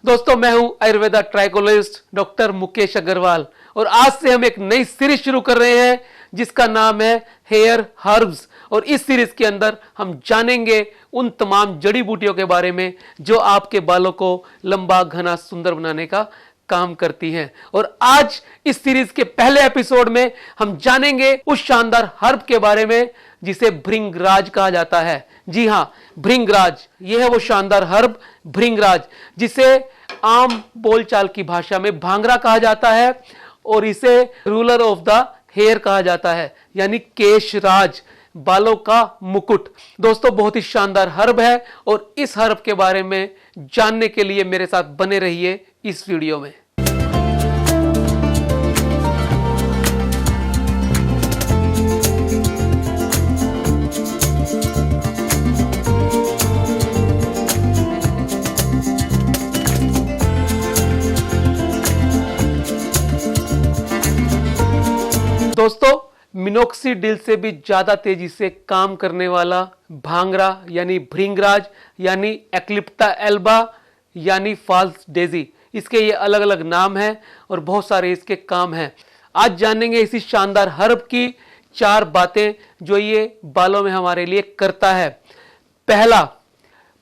दोस्तों मैं हूं आयुर्वेदा ट्राइकोलॉजिस्ट डॉक्टर मुकेश अग्रवाल और आज से हम एक नई सीरीज शुरू कर रहे हैं जिसका नाम है हेयर हर्ब्स। और इस सीरीज के अंदर हम जानेंगे उन तमाम जड़ी बूटियों के बारे में जो आपके बालों को लंबा घना सुंदर बनाने का काम करती हैं। और आज इस सीरीज के पहले एपिसोड में हम जानेंगे उस शानदार हर्ब के बारे में जिसे भृंगराज कहा जाता है। जी हां, भृंगराज, यह है वो शानदार हर्ब भृंगराज जिसे आम बोलचाल की भाषा में भांगरा कहा जाता है और इसे रूलर ऑफ द हेयर कहा जाता है, यानी केशराज, बालों का मुकुट। दोस्तों बहुत ही शानदार हर्ब है और इस हर्ब के बारे में जानने के लिए मेरे साथ बने रहिए इस वीडियो में। दोस्तों मिनोक्सिडिल से भी ज्यादा तेजी से काम करने वाला भांगरा यानी भृंगराज यानी एक्लिप्टा एल्बा यानी फॉल्स डेजी, इसके ये अलग अलग नाम हैं और बहुत सारे इसके काम हैं। आज जानेंगे इसी शानदार हर्ब की 4 बातें जो ये बालों में हमारे लिए करता है। पहला,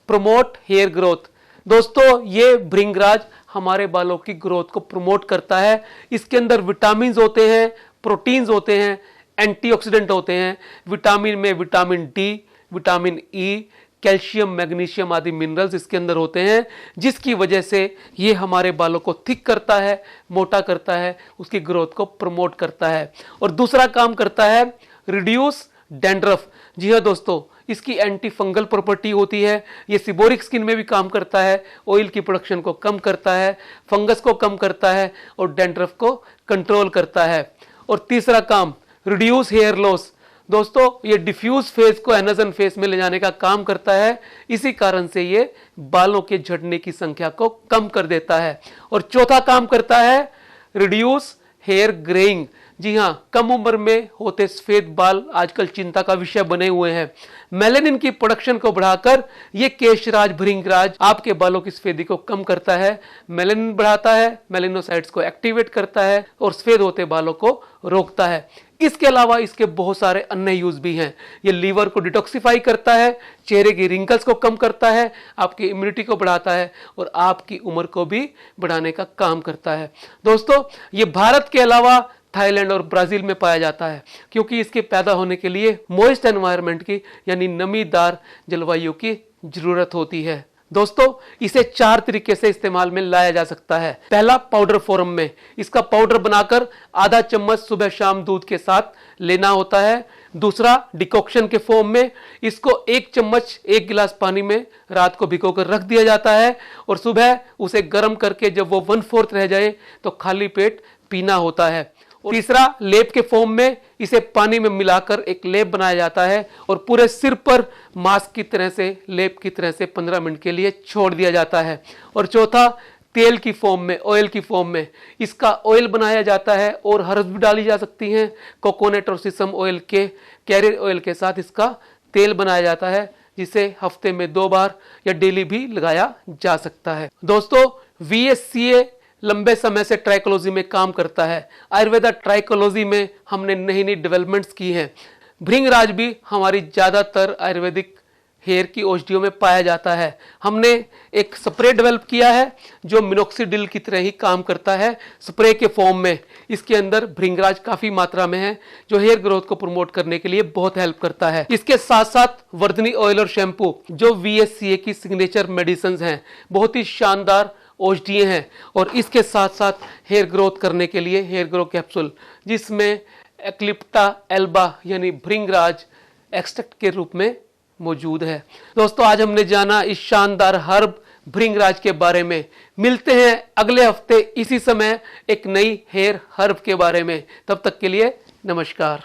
प्रमोट हेयर ग्रोथ। दोस्तों ये भृंगराज हमारे बालों की ग्रोथ को प्रमोट करता है। इसके अंदर विटामिन होते हैं, प्रोटीन्स होते हैं, एंटीऑक्सीडेंट होते हैं। विटामिन में vitamin D, vitamin E, calcium, magnesium आदि मिनरल्स इसके अंदर होते हैं, जिसकी वजह से ये हमारे बालों को थिक करता है, मोटा करता है, उसकी ग्रोथ को प्रमोट करता है। और दूसरा काम करता है रिड्यूस डैंड्रफ। जी हाँ दोस्तों, इसकी एंटी फंगल प्रॉपर्टी होती है। ये सिबोरिक स्किन में भी काम करता है, ऑयल की प्रोडक्शन को कम करता है, फंगस को कम करता है और डैंड्रफ को कंट्रोल करता है। और तीसरा काम, रिड्यूस हेयर लॉस। दोस्तों ये डिफ्यूज फेस को एनाजन फेस में ले जाने का काम करता है, इसी कारण से ये बालों के झड़ने की संख्या को कम कर देता है। और चौथा काम करता है रिड्यूस हेयर ग्रेइंग। जी हां, कम उम्र में होते सफेद बाल आजकल चिंता का विषय बने हुए हैं। मेलानिन की प्रोडक्शन को बढ़ाकर ये केशराज भृंगराज आपके बालों की सफेदी को कम करता है, मेलानिन बढ़ाता है, मेलानोसाइट्स को एक्टिवेट करता है और सफेद होते बालों को रोकता है। इसके अलावा इसके बहुत सारे अन्य यूज भी हैं। ये लीवर को डिटॉक्सिफाई करता है, चेहरे की रिंकल्स को कम करता है, आपकी इम्यूनिटी को बढ़ाता है और आपकी उम्र को भी बढ़ाने का काम करता है। दोस्तों ये भारत के अलावा थाईलैंड और ब्राजील में पाया जाता है क्योंकि इसके पैदा होने के लिए मॉइस्ट एनवायरनमेंट की यानी नमीदार जलवायु की जरूरत होती है। दोस्तों इसे 4 तरीके से इस्तेमाल में लाया जा सकता है। पहला, पाउडर फॉर्म में। इसका पाउडर बनाकर आधा चम्मच सुबह शाम दूध के साथ लेना होता है। दूसरा, डिकॉक्शन के फॉर्म में। इसको 1 चम्मच 1 गिलास पानी में रात को भिगोकर रख दिया जाता है और सुबह उसे गर्म करके जब वो 1/4 रह जाए तो खाली पेट पीना होता है। तीसरा, लेप के फॉर्म में। इसे पानी में मिलाकर एक लेप बनाया जाता है और पूरे सिर पर मास्क की तरह से, लेप की तरह से 15 मिनट के लिए छोड़ दिया जाता है। और चौथा, तेल की फॉर्म में, ऑयल की फॉर्म में। इसका ऑयल बनाया जाता है और हर्ब्स भी डाली जा सकती हैं। कोकोनट और सीसम ऑयल के कैरियर ऑयल के साथ इसका तेल बनाया जाता है, जिसे हफ्ते में 2 बार या डेली भी लगाया जा सकता है। दोस्तों VSCA लंबे समय से ट्राइकोलॉजी में काम करता है। आयुर्वेदा ट्राइकोलॉजी में हमने नई नई डेवलपमेंट्स की हैं। भृंगराज भी हमारी ज्यादातर आयुर्वेदिक हेयर की औषधियों में पाया जाता है। हमने एक स्प्रे डेवलप किया है जो मिनोक्सिडिल की तरह ही काम करता है, स्प्रे के फॉर्म में। इसके अंदर भृंगराज काफी मात्रा में है जो हेयर ग्रोथ को प्रमोट करने के लिए बहुत हेल्प करता है। इसके साथ साथ वर्धनी ऑयल और शैम्पू जो VSCA की सिग्नेचर मेडिसिन हैं, बहुत ही शानदार औषधीय हैं। और इसके साथ साथ हेयर ग्रोथ करने के लिए हेयर ग्रो कैप्सूल जिसमें एक्लिप्टा एल्बा यानी भृंगराज एक्सट्रैक्ट के रूप में मौजूद है। दोस्तों आज हमने जाना इस शानदार हर्ब भृंगराज के बारे में। मिलते हैं अगले हफ्ते इसी समय एक नई हेयर हर्ब के बारे में। तब तक के लिए नमस्कार।